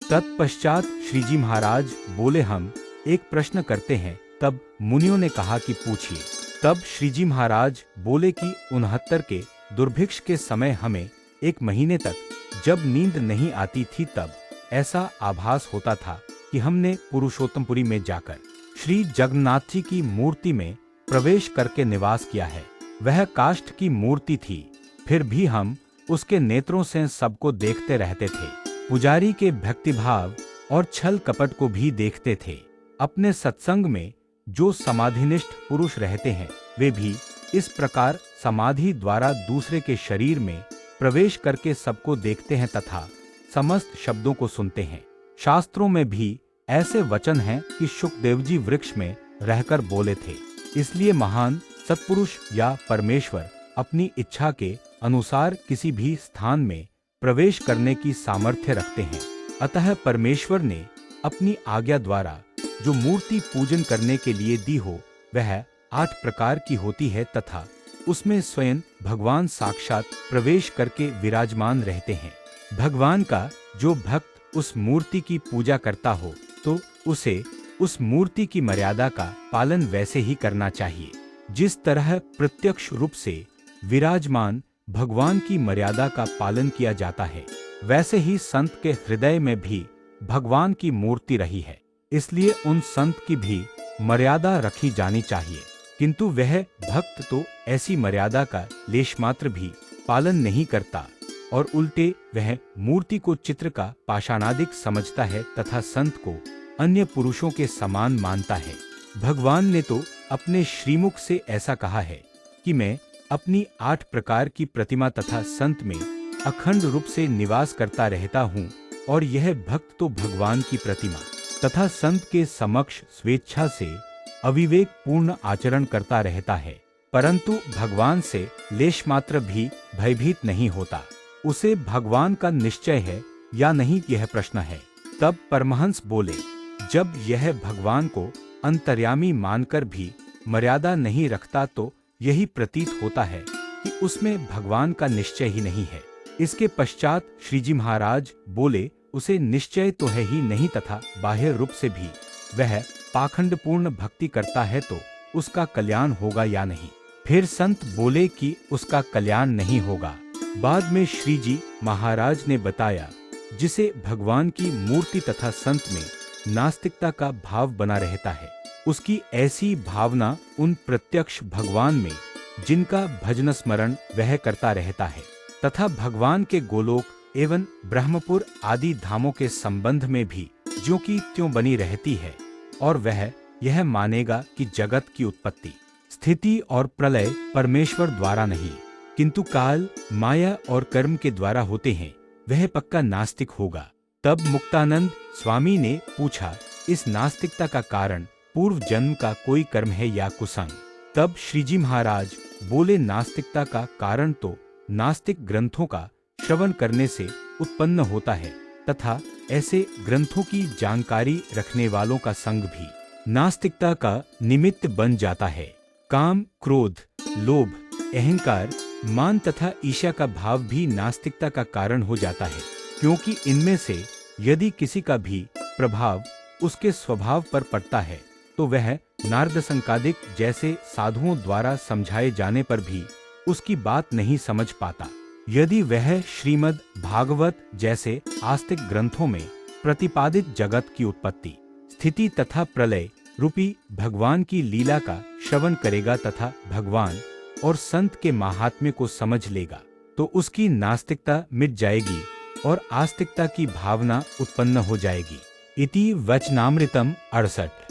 तत्पश्चात श्रीजी महाराज बोले, हम एक प्रश्न करते हैं। तब मुनियों ने कहा कि पूछिए। तब श्रीजी महाराज बोले कि 69 के दुर्भिक्ष के समय हमें 1 महीने तक जब नींद नहीं आती थी, तब ऐसा आभास होता था कि हमने पुरुषोत्तमपुरी में जाकर श्री जगन्नाथ जी की मूर्ति में प्रवेश करके निवास किया है। वह काष्ठ की मूर्ति थी, फिर भी हम उसके नेत्रों से सबको देखते रहते थे। पुजारी के भक्तिभाव और छल कपट को भी देखते थे। अपने सत्संग में जो समाधिनिष्ठ पुरुष रहते हैं, वे भी इस प्रकार समाधि द्वारा दूसरे के शरीर में प्रवेश करके सबको देखते हैं तथा समस्त शब्दों को सुनते हैं। शास्त्रों में भी ऐसे वचन हैं कि शुकदेव जी वृक्ष में रहकर बोले थे। इसलिए महान सत्पुरुष या परमेश्वर अपनी इच्छा के अनुसार किसी भी स्थान में प्रवेश करने की सामर्थ्य रखते हैं। अतः परमेश्वर ने अपनी आज्ञा द्वारा जो मूर्ति पूजन करने के लिए दी हो, वह 8 प्रकार की होती है तथा उसमें स्वयं भगवान साक्षात प्रवेश करके विराजमान रहते हैं। भगवान का जो भक्त उस मूर्ति की पूजा करता हो, तो उसे उस मूर्ति की मर्यादा का पालन वैसे ही करना चाहिए। जिस तरह प्रत्यक्ष रूप से विराजमान भगवान की मर्यादा का पालन किया जाता है, वैसे ही संत के हृदय में भी भगवान की मूर्ति रही है। इसलिए उन संत की भी मर्यादा रखी जानी चाहिए। किंतु वह भक्त तो ऐसी मर्यादा का लेश मात्र भी पालन नहीं करता और उल्टे वह मूर्ति को चित्र का पाषाणादिक समझता है तथा संत को अन्य पुरुषों के समान मानता है। भगवान ने तो अपने श्रीमुख से ऐसा कहा है कि मैं अपनी 8 प्रकार की प्रतिमा तथा संत में अखंड रूप से निवास करता रहता हूँ, और यह भक्त तो भगवान की प्रतिमा तथा संत के समक्ष स्वेच्छा से अविवेक पूर्ण आचरण करता रहता है, परंतु भगवान से लेश मात्र भी भयभीत नहीं होता। उसे भगवान का निश्चय है या नहीं, यह प्रश्न है। तब परमहंस बोले, जब यह भगवान को अंतर्यामी मानकर भी मर्यादा नहीं रखता, तो यही प्रतीत होता है कि उसमें भगवान का निश्चय ही नहीं है। इसके पश्चात श्रीजी महाराज बोले, उसे निश्चय तो है ही नहीं तथा बाह्य रूप से भी वह पाखंडपूर्ण भक्ति करता है, तो उसका कल्याण होगा या नहीं। फिर संत बोले कि उसका कल्याण नहीं होगा। बाद में श्रीजी महाराज ने बताया, जिसे भगवान की मूर्ति तथा संत में नास्तिकता का भाव बना रहता है, उसकी ऐसी भावना उन प्रत्यक्ष भगवान में जिनका भजन स्मरण वह करता रहता है तथा भगवान के गोलोक एवं ब्रह्मपुर आदि धामों के संबंध में भी ज्यों की त्यों बनी रहती है, और वह यह मानेगा कि जगत की उत्पत्ति, स्थिति और प्रलय परमेश्वर द्वारा नहीं, किंतु काल, माया और कर्म के द्वारा होते हैं, वह पक्का नास्तिक होगा। तब मुक्तानंद स्वामी ने पूछा, इस नास्तिकता का कारण पूर्व जन्म का कोई कर्म है या कुसंग? तब श्रीजी महाराज बोले, नास्तिकता का कारण तो नास्तिक ग्रंथों का श्रवण करने से उत्पन्न होता है तथा ऐसे ग्रंथों की जानकारी रखने वालों का संग भी नास्तिकता का निमित्त बन जाता है। काम, क्रोध, लोभ, अहंकार, मान तथा ईर्ष्या का भाव भी नास्तिकता का कारण हो जाता है, क्योंकि इनमें से यदि किसी का भी प्रभाव उसके स्वभाव पर पड़ता है, तो वह नारद संकादिक जैसे साधुओं द्वारा समझाए जाने पर भी उसकी बात नहीं समझ पाता। यदि वह श्रीमद् भागवत जैसे आस्तिक ग्रंथों में प्रतिपादित जगत की उत्पत्ति, स्थिति तथा प्रलय रूपी भगवान की लीला का श्रवण करेगा तथा भगवान और संत के महात्म्य को समझ लेगा, तो उसकी नास्तिकता मिट जाएगी और आस्तिकता की भावना उत्पन्न हो जाएगी। इति वचनामृतम 68।